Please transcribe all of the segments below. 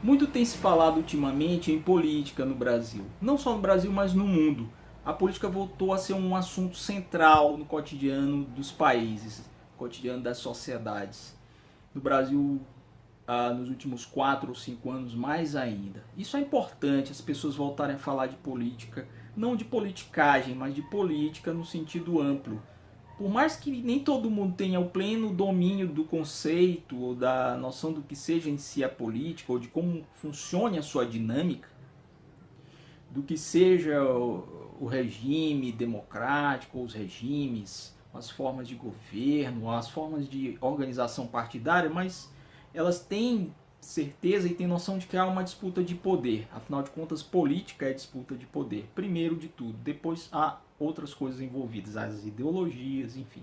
Muito tem se falado ultimamente em política no Brasil. Não só no Brasil, mas no mundo. A política voltou a ser um assunto central no cotidiano dos países, no cotidiano das sociedades. No Brasil, nos últimos 4 ou 5 anos, mais ainda. Isso é importante, as pessoas voltarem a falar de política, não de politicagem, mas de política no sentido amplo. Por mais que nem todo mundo tenha o pleno domínio do conceito ou da noção do que seja em si a política ou de como funcione a sua dinâmica, do que seja o regime democrático, os regimes, as formas de governo, as formas de organização partidária, mas elas têm certeza e têm noção de que há uma disputa de poder. Afinal de contas, política é disputa de poder, primeiro de tudo. Depois há outras coisas envolvidas, as ideologias, enfim.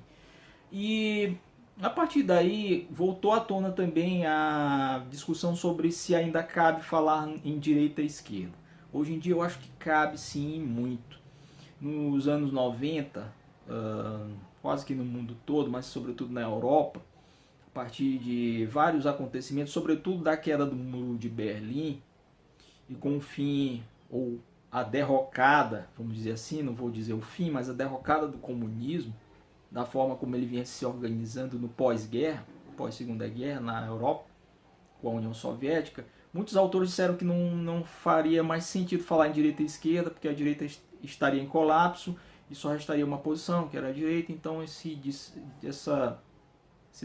E a partir daí voltou à tona também a discussão sobre se ainda cabe falar em direita e esquerda. Hoje em dia eu acho que cabe sim muito. Nos anos 90, quase que no mundo todo, mas sobretudo na Europa, a partir de vários acontecimentos, sobretudo da queda do Muro de Berlim, e com o fim, ou a derrocada, vamos dizer assim, não vou dizer o fim, mas a derrocada do comunismo, da forma como ele vinha se organizando no pós-guerra, pós-segunda guerra na Europa, com a União Soviética, muitos autores disseram que não faria mais sentido falar em direita e esquerda, porque a direita estaria em colapso e só restaria uma posição, que era a direita. Então esse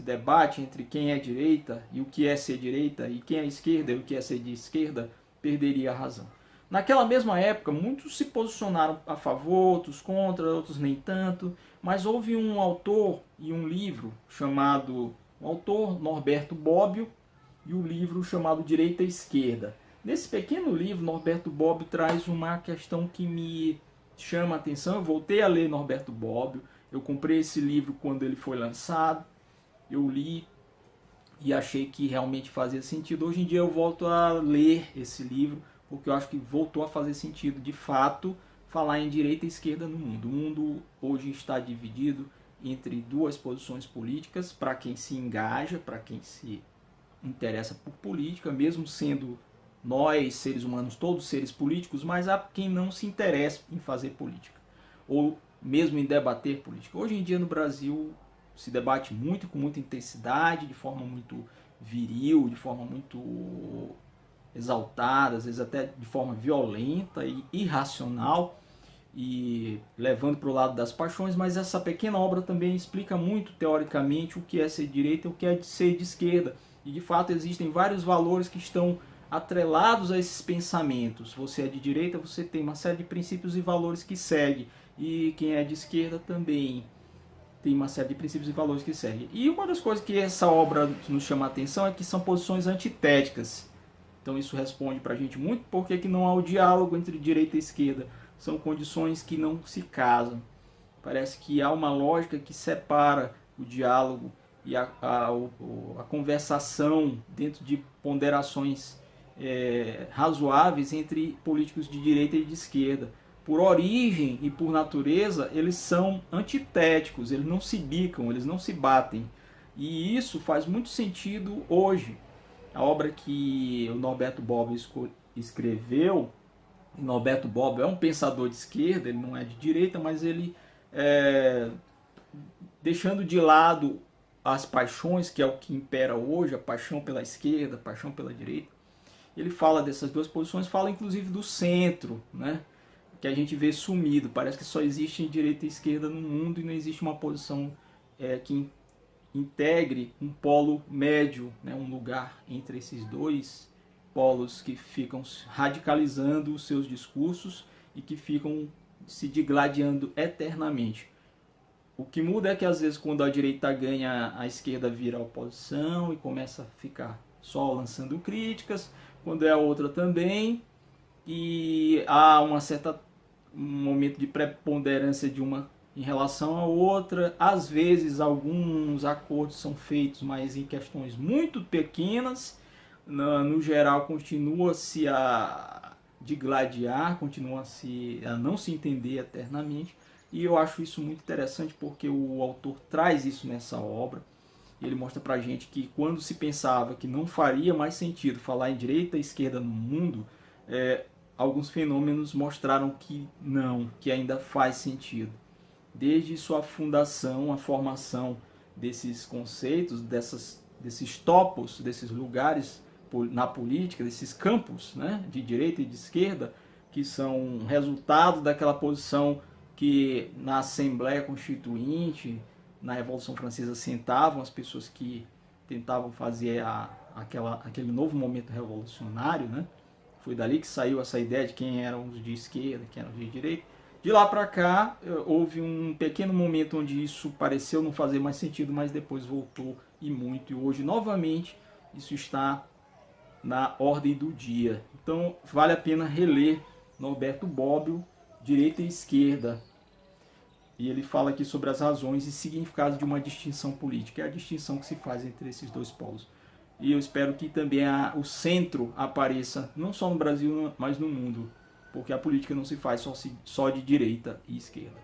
debate entre quem é direita e o que é ser direita, e quem é esquerda e o que é ser de esquerda, perderia a razão. Naquela mesma época, muitos se posicionaram a favor, outros contra, outros nem tanto, mas houve um autor e um livro chamado, o autor Norberto Bobbio, e o livro chamado Direita e Esquerda. Nesse pequeno livro, Norberto Bobbio traz uma questão que me chama a atenção. Eu voltei a ler Norberto Bobbio, eu comprei esse livro quando ele foi lançado, eu li e achei que realmente fazia sentido. Hoje em dia eu volto a ler esse livro porque eu acho que voltou a fazer sentido de fato falar em direita e esquerda no mundo. O mundo hoje está dividido entre duas posições políticas para quem se engaja, para quem se interessa por política, mesmo sendo nós, seres humanos, todos seres políticos, mas há quem não se interessa em fazer política, ou mesmo em debater política. Hoje em dia no Brasil se debate muito, com muita intensidade, de forma muito viril, de forma muito exaltada, às vezes até de forma violenta e irracional, e levando para o lado das paixões, mas essa pequena obra também explica muito teoricamente o que é ser de direita e o que é ser de esquerda. E de fato existem vários valores que estão atrelados a esses pensamentos. Você é de direita, você tem uma série de princípios e valores que segue, e quem é de esquerda também tem uma série de princípios e valores que segue. E uma das coisas que essa obra nos chama a atenção é que são posições antitéticas. Então isso responde para a gente muito porque que não há o diálogo entre direita e esquerda. São condições que não se casam. Parece que há uma lógica que separa o diálogo e a conversação dentro de ponderações razoáveis entre políticos de direita e de esquerda. Por origem e por natureza, eles são antitéticos, eles não se bicam, eles não se batem. E isso faz muito sentido hoje. A obra que o Norberto Bobbio escreveu, Norberto Bobbio é um pensador de esquerda, ele não é de direita, mas ele, deixando de lado as paixões, que é o que impera hoje, a paixão pela esquerda, a paixão pela direita, ele fala dessas duas posições, fala inclusive do centro, né? Que a gente vê sumido. Parece que só existe direita e esquerda no mundo e não existe uma posição que integre um polo médio, né? Um lugar entre esses dois polos que ficam radicalizando os seus discursos e que ficam se digladiando eternamente. O que muda é que às vezes quando a direita ganha, a esquerda vira a oposição e começa a ficar só lançando críticas, quando é a outra também, e há um momento de preponderância de uma em relação à outra. Às vezes alguns acordos são feitos, mas em questões muito pequenas. No geral continua-se a digladiar, continua-se a não se entender eternamente. E eu acho isso muito interessante porque o autor traz isso nessa obra. E ele mostra pra gente que quando se pensava que não faria mais sentido falar em direita e esquerda no mundo, alguns fenômenos mostraram que não, que ainda faz sentido. Desde sua fundação, a formação desses conceitos, desses topos, desses lugares na política, desses campos, né, de direita e de esquerda, que são resultado daquela posição que na Assembleia Constituinte, na Revolução Francesa, sentavam as pessoas que tentavam fazer aquele novo momento revolucionário, né? Foi dali que saiu essa ideia de quem eram os de esquerda, quem eram os de direita. De lá para cá, houve um pequeno momento onde isso pareceu não fazer mais sentido, mas depois voltou e muito. E hoje, novamente, isso está na ordem do dia. Então, vale a pena reler Norberto Bobbio, Direita e Esquerda. E ele fala aqui sobre as razões e significados de uma distinção política. É a distinção que se faz entre esses dois polos. E eu espero que também o centro apareça, não só no Brasil, mas no mundo. Porque a política não se faz só de direita e esquerda.